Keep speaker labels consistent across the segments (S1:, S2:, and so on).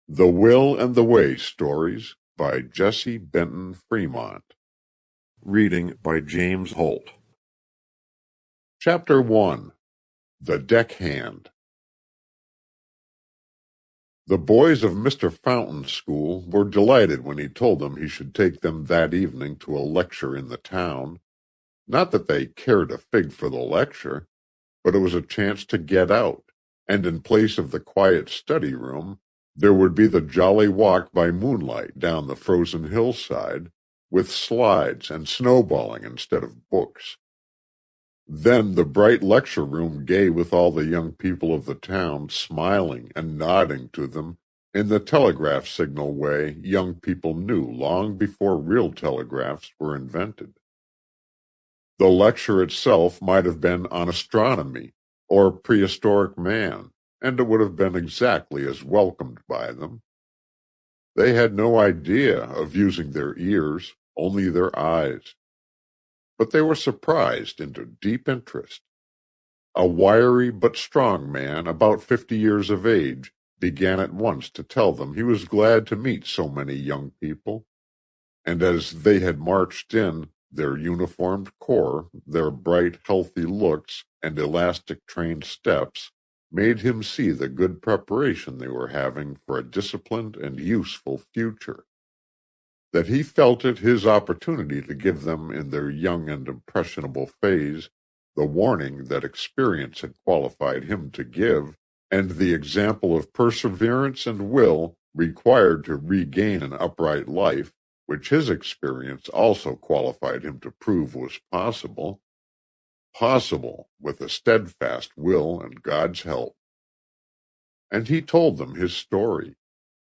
S1: The Will and the Way Stories by Jessie Benton Frémont. Reading by James Holt. Chapter 1. The Deckhand. The boys of Mr. Fountain's school were delighted when he told them he should take them that evening to a lecture in the town. Not that they cared a fig for the lecture, but it was a chance to get out, and in place of the quiet study room, there would be the jolly walk by moonlight down the frozen hillside, with slides and snowballing instead of books. Then the bright lecture room gay with all the young people of the town smiling and nodding to them in the telegraph signal way young people knew long before real telegraphs were invented. The lecture itself might have been on astronomy or prehistoric man, and it would have been exactly as welcomed by them. They had no idea of using their ears, only their eyes. But they were surprised into deep interest. A wiry but strong man, about 50 years of age, began at once to tell them he was glad to meet so many young people, and as they had marched in, their uniformed corps, their bright, healthy looks, and elastic trained steps, made him see the good preparation they were having for a disciplined and useful future. That he felt it his opportunity to give them in their young and impressionable phase the warning that experience had qualified him to give, and the example of perseverance and will required to regain an upright life, which his experience also qualified him to prove was possible with a steadfast will and God's help. And he told them his story,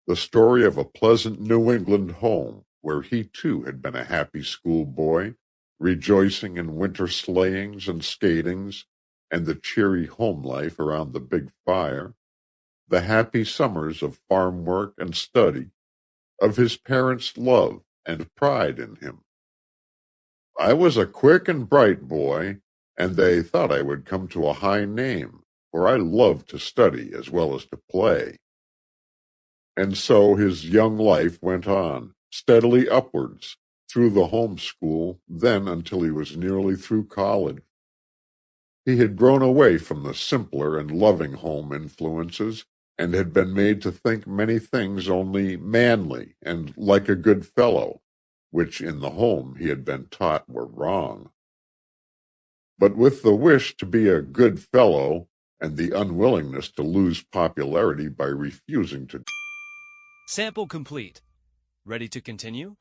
S1: the story of a pleasant New England home, where he too had been a happy schoolboy, rejoicing in winter sleighings and skatings, and the cheery home life around the big fire, the happy summers of farm work and study, of his parents' love and pride in him. I was a quick and bright boy, and they thought I would come to a high name, for I loved to study as well as to play. And so his young life went on, steadily upwards, through the home school, then until he was nearly through college. He had grown away from the simpler and loving home influences, and had been made to think many things only manly and like a good fellow, which in the home he had been taught were wrong. But with the wish to be a good fellow, and the unwillingness to lose popularity by refusing to...
S2: Sample complete. Ready to continue?